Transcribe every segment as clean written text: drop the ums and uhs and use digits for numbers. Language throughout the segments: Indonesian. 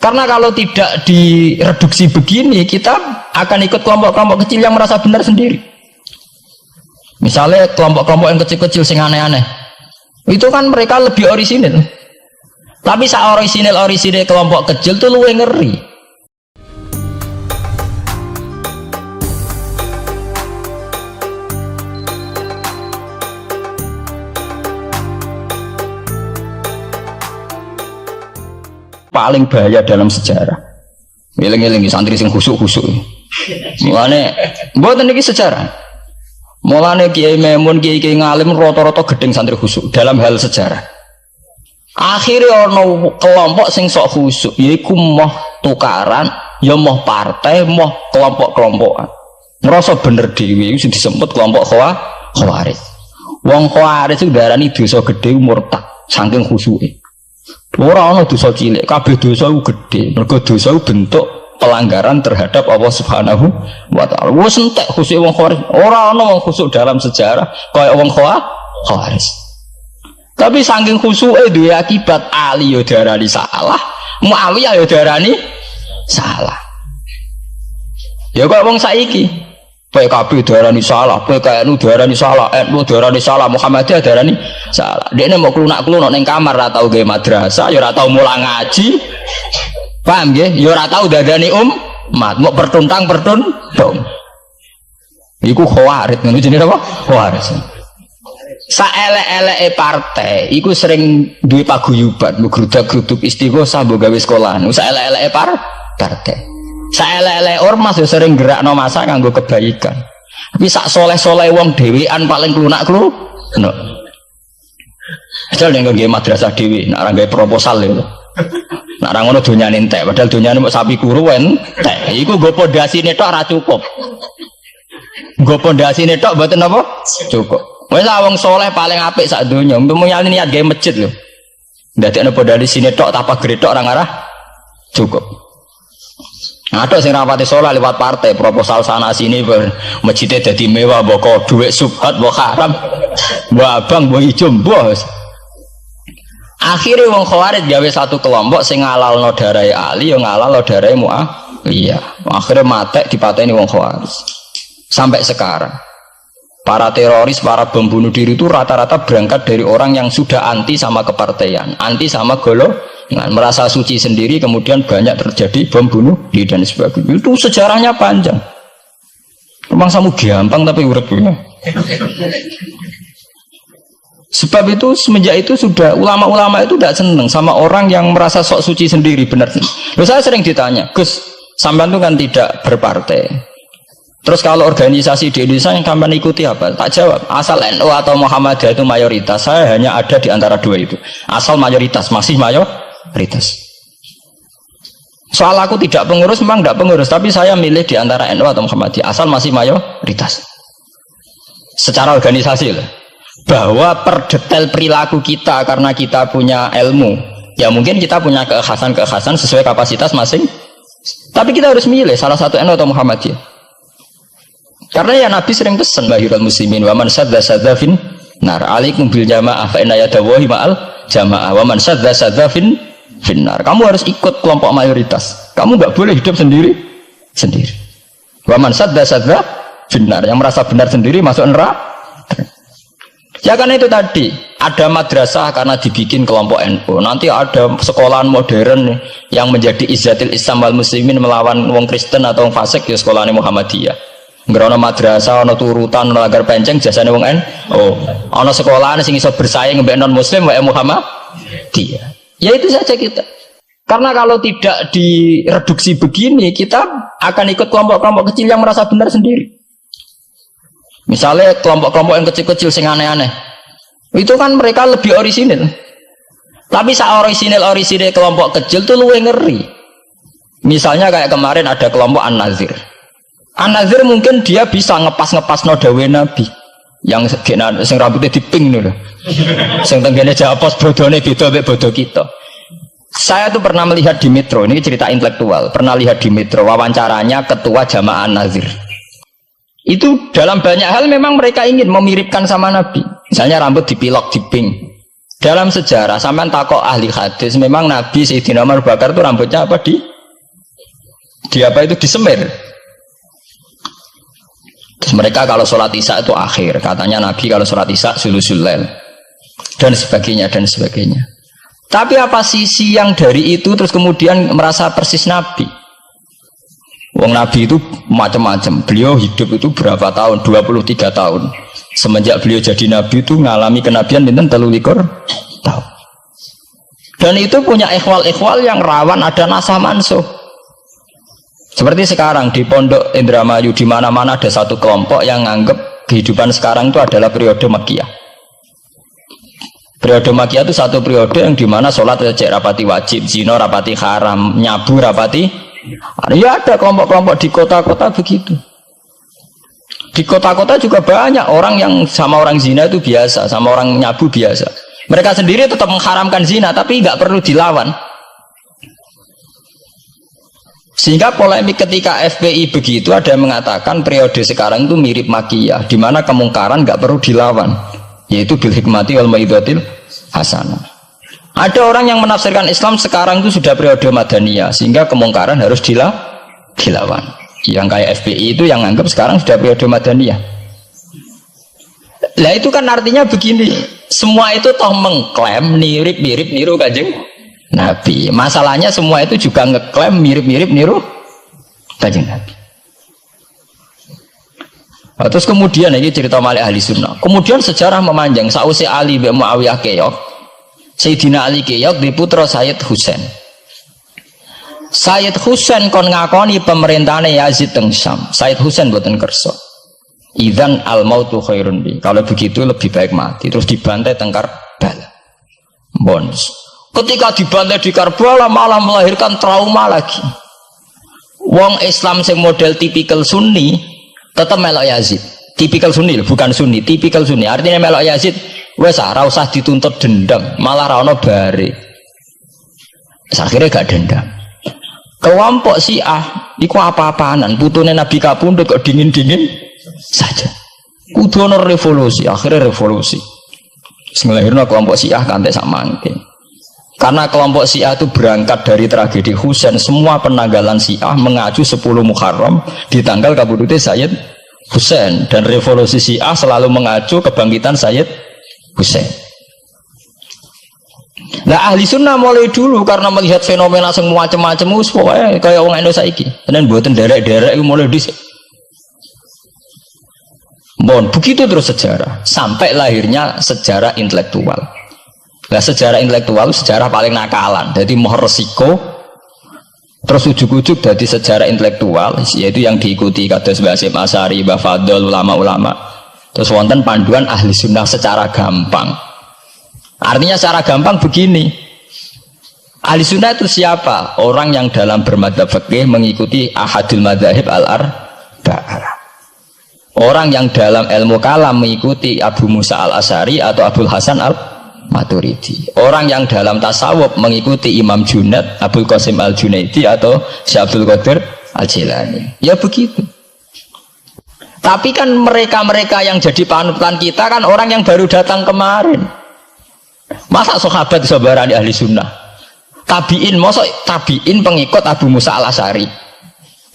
Karena kalau tidak direduksi begini, kita akan ikut kelompok-kelompok kecil yang merasa benar sendiri. Misalnya kelompok-kelompok yang kecil-kecil sing aneh-aneh, itu kan mereka lebih orisinil. Tapi saat orisinil kelompok kecil tuh luwih ngeri. Paling bahaya dalam sejarah. Ngiling-ngiling santri sing khusuk-khusuk. Mulane mboten iki sejarah. Mulane Kiai Memun, Kiai ngalim rata-rata gedeng santri khusuk dalam hal sejarah. Akhirnya ono kelompok sing sok khusuk, yaiku moh tukaran, ya moh partai, moh kelompok-kelompokan. Ngerasa bener dhewe iku disebut kelompok Khawarij. Wong Khawarij itu darani dosa gedhe murtad saking khusuke. Ora ana dosa cilik, kabeh dosa ku gedhe. Mergo dosa ku bentuk pelanggaran terhadap Allah Subhanahu wa taala. Wis entek khusuk wong Khawarij. Ora ana wong khusuk dalam sejarah kaya wong Khawarij. Tapi saking khusuke duwe akibat Ali yo darani salah, Muawiyah yo darani salah. Ya kok wong saiki PKB darani salah, PKNU darani salah, NU darani salah, Muhammadiyah darani salah. Dekne mau klunak-klunuk ning kamar ora tau gawe madrasah, ya ora tau mulang ngaji. Paham nggih? Ya ora tau dadani umat, mau pertuntang-pertuntung. Iku Khawarij, ngono jenenge apa? Khawarij. Saelek-eleke partai iku sering duwe paguyuban, ngrudak-gruduk istighosah mbok gawe sekolahan. Saelek-eleke partai. Saelek-eleke ormas yo sering gerakno masa kanggo kebaikan. Tapi sak soleh-soleh wong dhewean paling klunak-klunuk. Padahal nek nggawe madrasah dhewe, nek ora gawe proposal lho. Nek ora ngono donyane entek, padahal donyane mok sapi kuru entek. Iku nggo pondasine tok ora cukup. Nggo pondasine tok mboten apa? Cukup. Wes wong soleh paling apik sak donya. Mumpuni niat gawe masjid lho. Ndadekno pondasine tok apa gretok ora ngarah cukup. Ada sing rapati soleh lewat partai proposal sana sini masjidnya jadi mewah boko duit subhat boko haram abang boko hijau bos. Akhirnya wong Khawarij gawe satu kelompok sing ngalalno darai Ali yang ngalalno darai Muawiyah. Akhirnya matek dipateni wong Khawarij. Sampai sekarang para teroris, para bom bunuh diri itu rata-rata berangkat dari orang yang sudah anti sama kepartaian, anti sama golongan, merasa suci sendiri, kemudian banyak terjadi bom bunuh diri dan sebagainya. Itu sejarahnya panjang. Memang samu gampang tapi urip ya. Sebab itu semenjak itu sudah ulama-ulama itu tidak senang sama orang yang merasa sok suci sendiri, benar. Loh, saya sering ditanya, Gus, sampean itu kan tidak berpartai. Terus kalau organisasi di Indonesia yang kamu ikuti apa? Tak jawab. Asal NU atau Muhammadiyah itu mayoritas. Saya hanya ada di antara dua itu. Asal mayoritas, masih mayoritas. Soal aku tidak pengurus, memang tidak pengurus. Tapi saya milih di antara NU atau Muhammadiyah. Asal masih mayoritas. Secara organisasi lah. Bahwa per detail perilaku kita karena kita punya ilmu. Ya mungkin kita punya keekhasan sesuai kapasitas masing. Tapi kita harus milih salah satu NU atau Muhammadiyah. Karena ya Nabi sering pesan bahirul muslimin wa man sadza fin nar alaikum bil jamaah fa inna yadawahi ma'al jamaah wa man sadza fin nar. Kamu harus ikut kelompok mayoritas. Kamu enggak boleh hidup sendiri. Wa man sadza fin nar, yang merasa benar sendiri masuk neraka. Ya karena itu tadi ada madrasah karena dibikin kelompok NU. Nanti ada sekolahan modern yang menjadi izzatil Islam wal muslimin melawan wong Kristen atau wong fasik ya sekolahan Muhammadiyah. Ngerono madrasah, ono turutan, ono lagar penceng, jasane wong ono sekolahan sing iso bersaing mbek non muslim wae Muhammadiyah. Ya itu saja kita. Karena kalau tidak direduksi begini, kita akan ikut kelompok-kelompok kecil yang merasa benar sendiri. Misalnya kelompok-kelompok yang kecil-kecil sing aneh-aneh, itu kan mereka lebih orisinil. Tapi saat orisinil kelompok kecil tuh luwih ngeri. Misalnya kayak kemarin ada kelompok An-Nazir. An-Nazir mungkin dia bisa ngepas no dawe Nabi yang sing rambutnya diping nih loh, sing tenggene japos bodone beda mek bodo kita. Saya tuh pernah melihat di Metro, ini cerita intelektual, pernah lihat di Metro wawancaranya ketua Jamaah An-Nazir. Itu dalam banyak hal memang mereka ingin memiripkan sama Nabi. Misalnya rambut dipilok diping, Dalam sejarah sampean takok ahli hadis, memang Nabi Sayyidina Umar Bakar itu rambutnya apa di apa itu disemir. Terus mereka kalau sholat isya itu akhir, katanya Nabi kalau sholat isya sulusul lail dan sebagainya dan sebagainya. Tapi apa sisi yang dari itu terus kemudian merasa persis Nabi? Wong Nabi itu macam-macam. Beliau hidup itu berapa tahun? 23 tahun. Semenjak beliau jadi Nabi itu ngalami kenabian pinten 33 tahun. Dan itu punya ikhwal-ikhwal yang rawan ada nasah mansuh. Seperti sekarang di Pondok Indramayu di mana-mana ada satu kelompok yang nganggap kehidupan sekarang itu adalah periode Makkiyah. Periode Makkiyah itu satu periode yang dimana sholat cek rapati wajib, zina rapati haram, nyabu rapati. Ya ada kelompok-kelompok di kota-kota begitu. Di kota-kota juga banyak orang yang sama orang zina itu biasa, sama orang nyabu biasa. Mereka sendiri tetap mengharamkan zina, tapi nggak perlu dilawan. Sehingga polemik ketika FPI begitu ada yang mengatakan periode sekarang itu mirip Makkiyah, di mana kemungkaran nggak perlu dilawan, yaitu bil hikmati wal mau'izatil hasanah. Ada orang yang menafsirkan Islam sekarang itu sudah periode Madaniyah, sehingga kemungkaran harus dilawan. Yang kayak FPI itu yang anggap sekarang sudah periode Madaniyah. Lah itu kan artinya begini, semua itu toh mengklaim mirip-mirip niru Kanjeng Nabi. Masalahnya semua itu juga ngeklaim mirip-mirip niru Kanjeng Nabi. Nah, terus kemudian ini cerita Malik ahli sunnah. Kemudian sejarah memanjang. Sausi Ali bin Muawiyah keok, Sayyidina Ali keok di putra Sayyid Husain. Sayyid Husain kon ngakoni pemerintahane Yazid teng Syam. Sayyid Husain boten kersa. Idzan al mautu khairun bi. Kalau begitu lebih baik mati. Terus dibantai teng Karbala. Bonus. Ketika dibantai di Karbala malah melahirkan trauma lagi. Wong Islam sing model tipikal Sunni tetap melok Yazid. Tipikal Sunni bukan Sunni, tipikal Sunni. Artinya melok Yazid wes ora usah dituntut dendam, malah ra ono bare. Akhirnya gak dendam. Kelompok Syiah iku apa-apaanan, putune Nabi kapundhut kok dingin-dingin saja. Kudu ono revolusi, akhirnya revolusi. Ngelahirno kelompok Syiah kanthi sak mangke. Karena kelompok Syiah itu berangkat dari tragedi Husain, semua penanggalan Syiah mengacu 10 Muharram di tanggal kabudute Sayyid Husain, dan revolusi Syiah selalu mengacu kebangkitan Sayyid Husain. Nah ahli sunnah mulai dulu karena melihat fenomena semua macam-macam pokoknya kayak orang Indonesia saiki. Dan buatan derek-derek mulai dhisik. Bon, begitu terus sejarah sampai lahirnya sejarah intelektual. Nah sejarah intelektual sejarah paling nakalan. Jadi mau resiko terus ujuk-ujuk dari sejarah intelektual yaitu yang diikuti kados Mbah Hasyim Asy'ari, Mbah Fadl, ulama-ulama. Terus wonten panduan ahli sunnah secara gampang. Artinya secara gampang begini, ahli sunnah itu siapa? Orang yang dalam bermadzhab fikih mengikuti ahadul madzahib al-arba'ah. Orang yang dalam ilmu kalam mengikuti Abu Musa al-Asy'ari atau Abul Hasan al-Maturidi. Orang yang dalam tasawuf mengikuti Imam Junaid, Abul Qasim al-Junaidi atau Syekh Abdul Qadir al-Jilani. Ya begitu. Tapi kan mereka-mereka yang jadi panutan kita kan orang yang baru datang kemarin. Masa sahabat sabarani ahli sunnah? Tabiin, masa tabiin pengikut Abu Musa al-Asy'ari?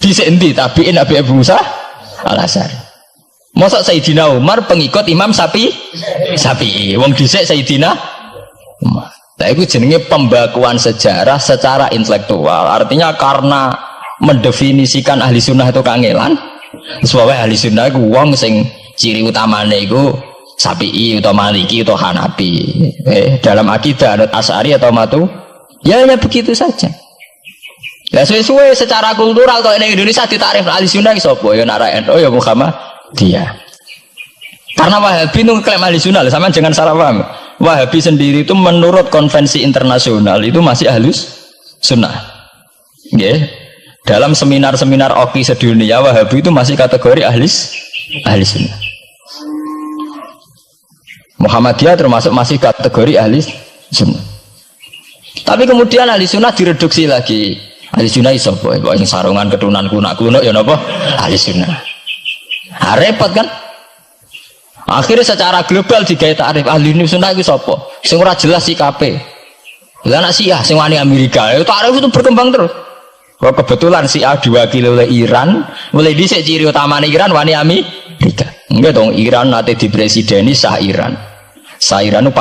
Bisa endi tabiin Abu Musa al-Asy'ari? Masa Sayyidina Umar pengikut Imam Syafi'i? Wong dhisik Sayyidina Umar. Nah itu jenenge pembakuan sejarah secara intelektual. Artinya karena mendefinisikan ahli sunnah itu kangelan. Sebab ahli sunnah itu wong sing ciri utamane iku Syafi'i atau Maliki atau Hanafi. Dalam akidah anut Asy'ari atau Matu, ya hanya begitu saja. Ya sesuai secara kultural kalau di Indonesia ditarik ahli sunnah sapa ya NU ya Muhammadiyah. Karena Wahabi itu klaim ahli sunnah, sama jangan salah paham. Wahabi sendiri itu menurut konvensi internasional itu masih ahlus sunnah. Nggih. Dalam seminar-seminar OKI sedunia Wahabi itu masih kategori ahli sunnah. Muhammadiyah termasuk masih kategori ahli sunnah. Tapi kemudian ahli sunnah direduksi lagi. Ahli sunnah iso kok yang sarungan ketunan kunak-kunak ya napa? Ahli sunnah. Repot kan? Akhirnya secara global digawe takrif ahli sunnah itu sapa? Sing ora jelas sikape. Lah anak Syiah sing wani Amerika, takrif itu berkembang terus. Kok kebetulan Syiah diwakili oleh Iran, mulai dhisik ciri utamane Iran wani Amerika. Enggak dong, Iran nate dipresideni Shah Iran. Shah Iran itu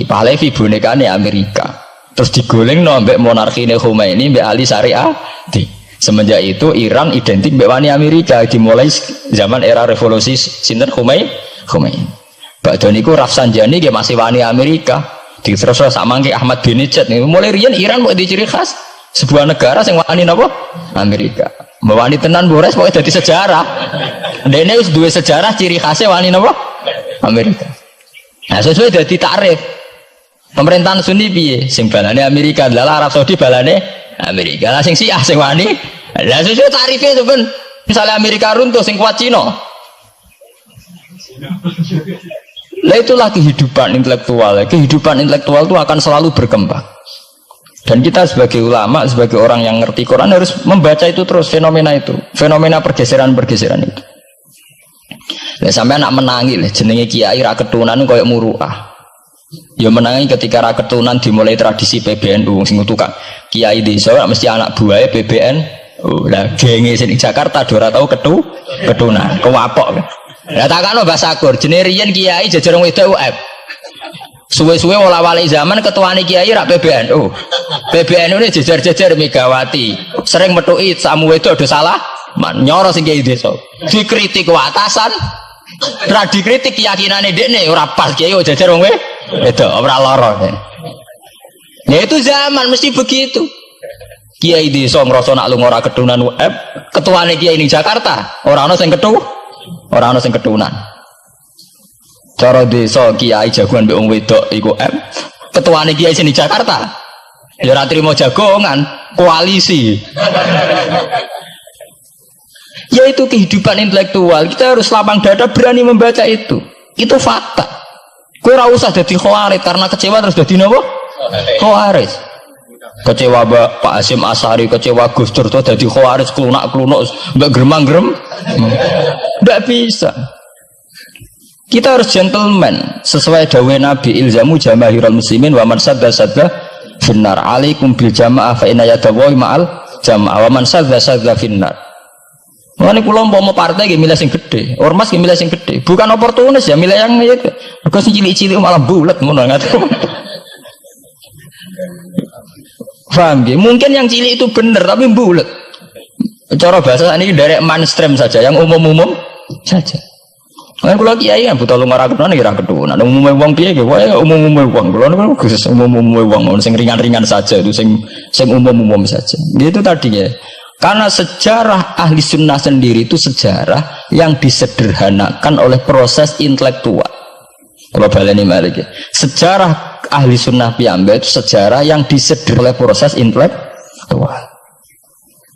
Pahlavi bonekane Amerika. Terus digolengno mbek monarkine Khomeini mbek Ali Syariati. Semenjak itu Iran identik mbek wani Amerika, dimulai zaman era revolusi sinten Khomeini. Badhe niku Rafsanjani nggih masih wani Amerika. Diterus samangke Ahmad Binejad niku mulai riyen Iran kok diciri khas sebuah negara sing wani napa? Amerika. Wani tenan Bores pokoke dadi sejarah. Dene wis duwe sejarah ciri khasnya wani napa? Amerika. Nah, sesuai dadi takrif. Pemerintahan Sunni piye? Sing balane Amerika, lha Arab Saudi balane Amerika. Lah sing Syiah sing wani. Lah sesuai tarife itu ben. Misalnya Amerika runtuh sing kuat Cina. Lah itulah kehidupan intelektual. Kehidupan intelektual itu akan selalu berkembang. Dan kita sebagai ulama, sebagai orang yang ngerti Quran harus membaca itu terus, fenomena itu, fenomena pergeseran-pergeseran itu. Lah sampai anak menangi lah jenenge kiai ra ketunan koyo muruah. Ya menangi ketika ra ketunan dimulai tradisi PBNU sing tukang kiai desa mesti anak buahe PBNU. Lah genge sing Jakarta ora tau ketunan, kewapok. Lah takano Mbah Sakur jenenge riyen kiai jajar wedok UF. Suwe-suwe wala-wali zaman ketuane kiai rak PBNU. PBNU ini jejer-jejer Megawati. Sering metuki samu wedok do salah, nyoro sing kiai desa. Dikritik ku atasan. Ra dikritik keyakinane dekne ora pas kiai jejer wong wedok ora lara. Ya itu zaman mesti begitu. Kiai desa ngrasa nak lunga ora ketunan UF, ketuane kiai ning Jakarta, ora ana sing ora ana sing ketunan. Cara desa kiai jagoan mbek wong wedok iku ketuane kiai sini Jakarta ya ora trimo jagongan koalisi. Yaitu kehidupan intelektual, kita harus lapang dada berani membaca itu fakta. Kowe ora usah dadi khawarij karena kecewa terus dadi napa khawarij. Kecewa Pak Hasyim Asy'ari, kecewa Gus Dur terus dadi khawarij klunak-klunuk mbek gremang-grem. Ndak bisa. Kita harus gentleman sesuai dawuh Nabi ilzamu jamaahirul muslimin wa man sadda finnar alaikum bil jamaah fa inna yadawu ma'al jamaah wa man sadda finnar. Mane kula umpama partai nggih milih sing gedhe, ormas nggih milih sing gedhe, bukan oportunis ya milih yang itu. Mergo sing cilik-cilik malah bulet ngono ngaten. Paham nggih? Mungkin yang cilik itu benar tapi bulet. Cara bahasa ini dari mainstream saja, yang umum-umum saja. Kan kula kiai kan buta lunga ra ketunan kira ketunan. Umume wong piye nggih wae umume wong. Kula niku khusus umume wong sing ringan-ringan saja itu sing umum-umum saja. Gitu tadi ya. Karena sejarah ahli sunnah sendiri itu sejarah yang disederhanakan oleh proses intelektual. Kalau baleni malih sejarah ahli sunnah piyambak itu sejarah yang disederhanakan oleh proses intelektual.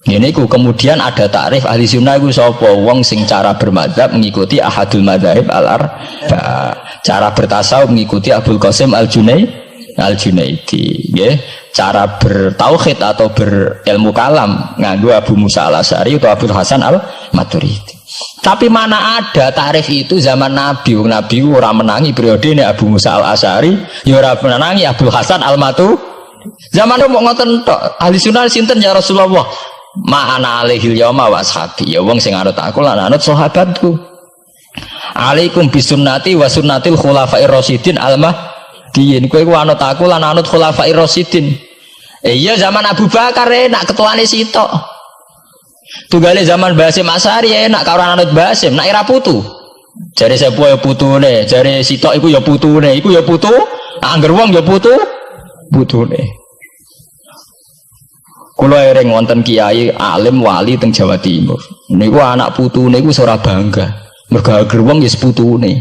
Ini kemudian ada takrif ahli sunnah itu sapa wong sing cara bermadzhab mengikuti ahadul madzhab al-arba, cara bertasawuf mengikuti Abdul Qasim al-Junaidi, nggih. Cara bertauhid atau berilmu kalam nganggo Abu Musa al-Asy'ari atau Abdul Hasan al-Maturidi. Tapi mana ada takrif itu zaman Nabi? Nabi ora menangi periode ini Abu Musa al-Asy'ari, ya ora menangi Abdul Hasan al-Maturidi. Zaman itu mau ngoten tok. Ahli sunnah sinten ya Rasulullah? Ma'ana alaihil yauma wa ashabi. Ya wong sing anut aku lan anut sahabatku. Alaikum bisunnati wa sunnatil khulafair rasyidin al-mahdiyyin. Kowe ku anut aku lan anut khulafair rasyidin. Iya zaman Abu Bakar enak ketuane sitok. Tunggale zaman Basim Asy'ari enak karo anut Basim, nak ira putu. Jare sepuh ya putune, jare sitok iku ya putune, iku ya putu, angger wong ya putune. Kula ereng wonten kiai alim wali teng Jawa Timur. Niku anak putune niku ora bangga. Mergo ager wong ya putune.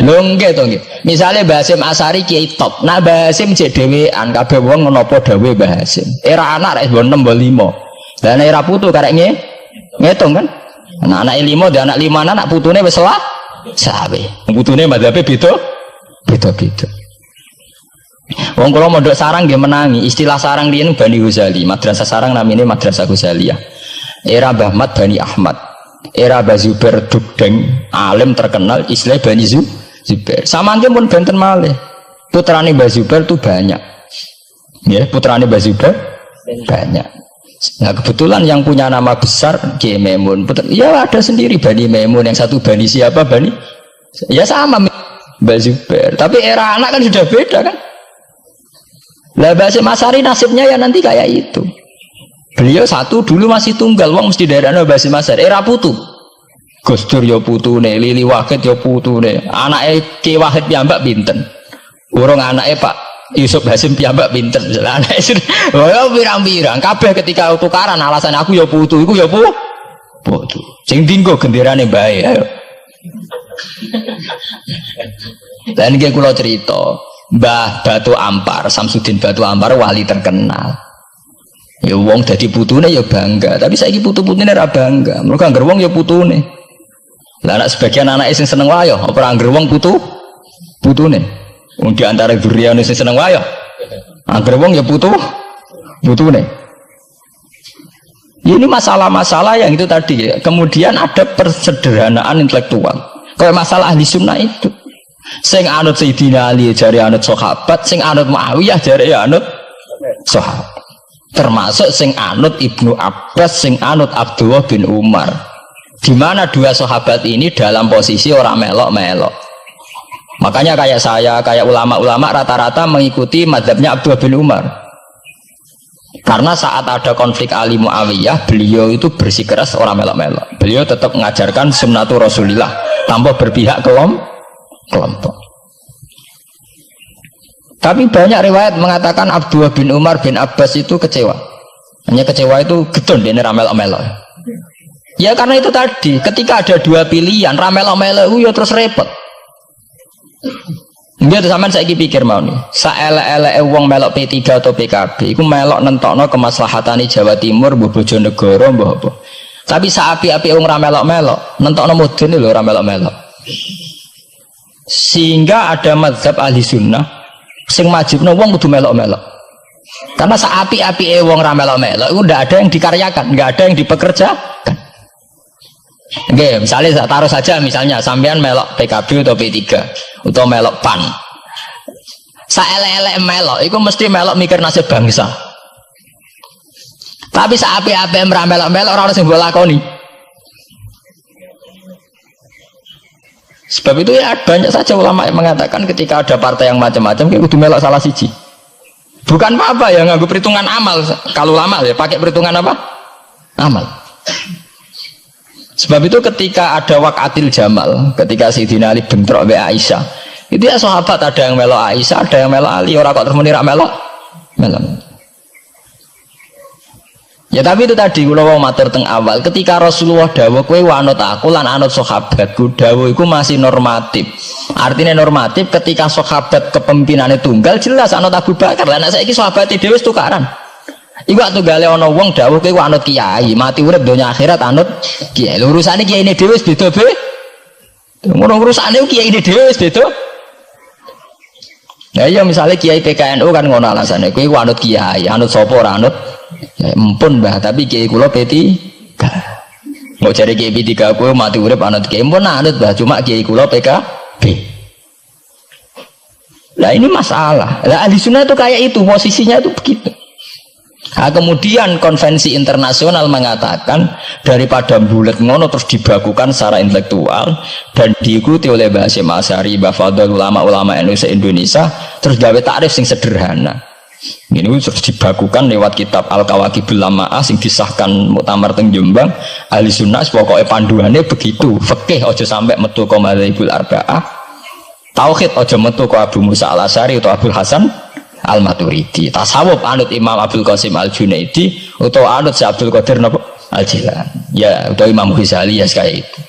Lho nggih to nggih. Misale Basim Asy'ari kiai top. Nah Basim cek dhewean kabeh wong menapa dawuh Basim. Era anak rek 6 5. Lah nek era putu karek ngitung kan. Anak 5 dan anak 5 anak putune wis sawe. Putune madhabe beda. Wong kula mondok sarang nggih menangi. Istilah sarang riyen Bani Ghazali, madrasah sarang namine Madrasah Ghazaliyah. Era Mbah Mat Bani Ahmad. era Bazubair Dugdeng, alim terkenal istilah Bani Zubair. Samangke pun benten malih. Putrane Bazubair itu banyak. Ya, putrane Bazubair banyak. Nah, kebetulan yang punya nama besar Kiai Maimun. Ya ada sendiri Bani Maimun, yang satu Bani siapa? Bani ya sama Bazubair. Tapi era anak kan sudah beda kan? Lah Basim Asari nasibnya ya nanti kayak itu. Beliau satu dulu masih tunggal, wong mesti daerahnya Basim Asari. Era putu. Gus Dur ya putune, Lili Wahid ya putune. Anake Ki Wahid piyambak pinten? Urung anake Pak Yusuf Hasim piyambak pinten? Misalnya anake oh pirang-pirang. Kabeh ketika tukaran alasan aku ya putu, iku ya putu. Sing dinggo genderane bae ayo. Dan iki kula cerita Mbah Batu Ampar, Samsudin Batu Ampar wali terkenal. Ya wong dadi putune ya bangga, tapi saiki putu-putune ora bangga. Mergo angger wong ya putune. Lah anak sebagian anake sing seneng wayo, apa angger wong putune. Wong di antara duriyane sing seneng wayo. Angger wong ya putune. Ini masalah-masalah yang itu tadi ya. Kemudian ada persederhanaan intelektual. Kayak masalah ahli sunnah itu. Sing anut Sayyidina Ali jari anut sahabat, sing anut Muawiyah jari anut sahabat. Termasuk sing anut Ibnu Abbas, sing anut Abdullah bin Umar. Di mana dua sahabat ini dalam posisi orang melok-melok. Makanya kayak saya, kayak ulama-ulama rata-rata mengikuti mazhabnya Abdullah bin Umar. Karena saat ada konflik Ali Muawiyah, beliau itu bersikeras orang melok-melok. Beliau tetap mengajarkan sunnatul Rasulillah tanpa berpihak kelompok. Tapi banyak riwayat mengatakan Abdullah bin Umar bin Abbas itu kecewa. Hanya kecewa itu gedon dia ramel-melok. Ya karena itu tadi, ketika ada dua pilihan ramel-melok ya terus repot. Enggak tuh sampean saiki pikir mau nih. Saelek-eleke wong melok P3 atau PKB iku melok nentokno kemaslahatane Jawa Timur, mbuh Bojonegoro, mbuh apa. Tapi saapi-api wong ra melok-melok, nentokno mudun lho ra melok-melok. Sehingga ada mazhab ahli sunnah sing majibno wong kudu melok-melok. Karena saapi-api wong ra melok-melok iku ndak ada yang dikaryakan, nggak ada yang dipekerjakan. Oke, misalnya taruh saja misalnya sampean melok PKB atau P3 atau melok PAN. Saelek-elek melok iku mesti melok mikir nasib bangsa. Tapi saapi-api ra melok-melok ora ono sing mbok lakoni. Sebab itu ya banyak saja ulama yang mengatakan ketika ada partai yang macam-macam kayak kudu melok salah siji. Bukan apa-apa ya nganggo perhitungan amal. Kalau ulama ya pakai perhitungan apa? Amal. Sebab itu ketika ada waqatil Jamal, ketika Sayyidina Ali bentrok be Aisyah, itu ya sahabat ada yang melok Aisyah, ada yang melok Ali, orang kok terus muni rak melok. Ya tapi itu tadi kula wau matur teng awal, ketika Rasulullah dawuh kowe anut aku lan anut sahabatku, dawuh iku masih normatif. Artinya normatif ketika sahabat kepemimpinannya tunggal jelas anut Abu Bakar. Lah nek saiki sahabate dhewe wis tukaran. Iku waktu gale ana wong dawuh kowe anut kiai, mati urip donya akhirat anut kiai. Lho urusane kiyaine dhewe wis beda be. Ngono urusane kiyaine dhewe wis beda. Nah iya misalnya kiai PKNU kan ngono alasane kowe anut kiai, anut sapa ora anut. Ya empun Mbah, tapi kiai kula P3. Mau cari kiai P3 kowe mati urip anut kiai empun anut Mbah, cuma kiai kula PKB. Lah ini masalah. Lah ahli sunnah itu kayak itu, posisinya itu begitu. Nah, kemudian konvensi internasional mengatakan daripada bulat ngono terus dibakukan secara intelektual dan diikuti oleh Mbah Hasyim Asy'ari, Mbah Fadl, ulama-ulama Indonesia terus gawe takrif sing sederhana. Ini terus dibakukan lewat kitab Al-Kawakibul Lama'ah sing disahkan Muktamar teng Jombang. Ahli sunnah pokoknya panduannya begitu. Fikih aja sampai metu ka madzhabul arba'ah. Tauhid aja metu ka Abu Musa Al-Asy'ari atau Abdul Hasan Al-Maturidi. Tasawuf anut Imam Abdul Qasim Al-Junaidi atau anut si Abdul Qadir Al-Jilani. Ya, atau Imam Ghazali ya kayak itu.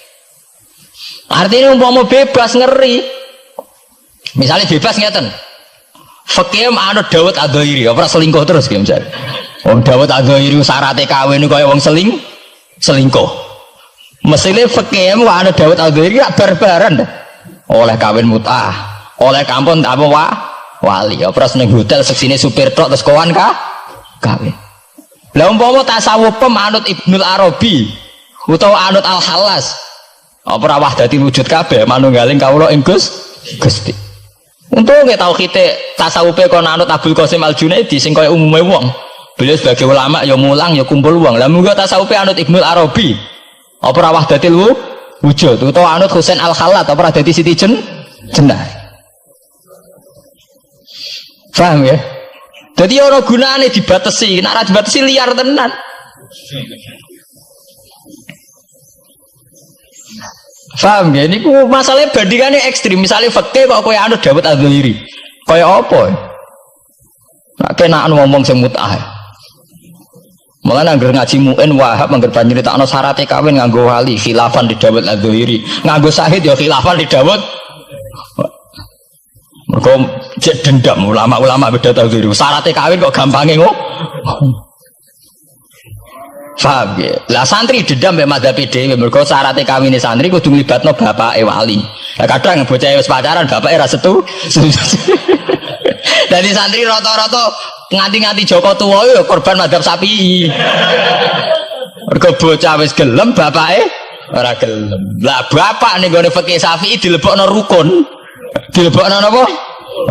Artinya umpama bebas ngeri. Misalnya bebas ngeten. Fikih anut Dawud Ad-Dhairi, ora selingkuh terus ki misalnya. Wong Dawud Ad-Dhairi syaratnya kawin kaya wong selingkuh. Mesine fikih anut Dawud Ad-Dhairi gak barbaran dah. Oleh kawin mut'ah, oleh kampung apa wali, ora seneng hotel seksine supir truk terus kawan kawin. Lah umpama tasawuf anut Ibnul Arabi, utawa anut al-halas. Apa ora wahdati wujud kabeh manunggaling kawula ing Gusti. Untunge tauhide tasawufe kon anut Abdul Qasim Al-Junaidi sing kaya umume wong. Beliau sebagai ulama ya mulang ya kumpul wong. Lah munggo tasawufe anut Ibnu Arabi. Apa ora wahdatil wujud utawa anut Husain Al-Khallat apa ora dadi Siti Jenar. Paham ya? Jadi ora gunane dibatasi, nek ora dibatasi liar tenan. Paham ya? Ini masalahnya bandingannya ekstrim. Misalnya fakih kok kowe anut Dawud Az-Zuhairi. Kaya apa? Nak kenaan ngomong semutah. Mulane anggar ngaji muin Wahab anggar nyritakno syaratnya kawin nganggo wali, khilafan di Dawud Az-Zuhairi. Nganggo syahid ya khilafan di Dawud. Mergo cek dendam ulama-ulama beda Az-Zuhairi. Syaratnya kawin kok gampange kok. Paham ya? Lah santri dendam mbek madzhab dhewe mergo syaratnya kawine santri kudu nglibatno bapake wali. Lah kadang bocah wis pacaran bapake ra setu. Dadi santri rata-rata nganti-nganti Joko tuwa ya korban madzhab sapi. Mergo bocah wis gelem bapake ora gelem. Lah bapak ning gone fikih Syafi'i dilebokno rukun. Dilebokno napa?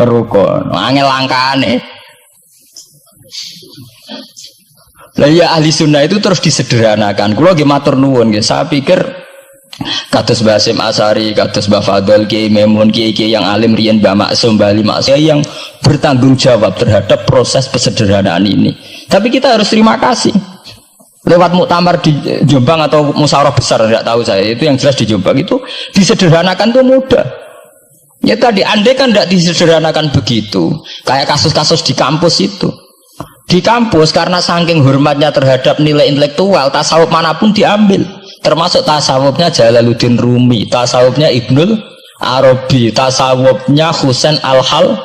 Rukun. Angel langkane. Lah ya ahli sunnah itu terus disederhanakan. Kulo nggih matur nuwun nggih. Saya pikir kados Mbah Hasyim Asy'ari, kados Mbah Fadl, Kiai Memun, kiai-kiai yang alim riyen Mbah Maksum, Mbah Ali Maksum yang bertanggung jawab terhadap proses pesederhanaan ini. Tapi kita harus terima kasih. Lewat muktamar di Jombang atau musyawarah besar enggak tahu saya, itu yang jelas di Jombang itu disederhanakan tuh mudah. Ya tadi andai kan tidak disederhanakan begitu, kayak kasus-kasus di kampus itu. Di kampus karena saking hormatnya terhadap nilai intelektual, tasawuf manapun diambil, termasuk tasawufnya Jalaluddin Rumi, tasawufnya Ibnul Arabi, tasawufnya Husain Al-Hal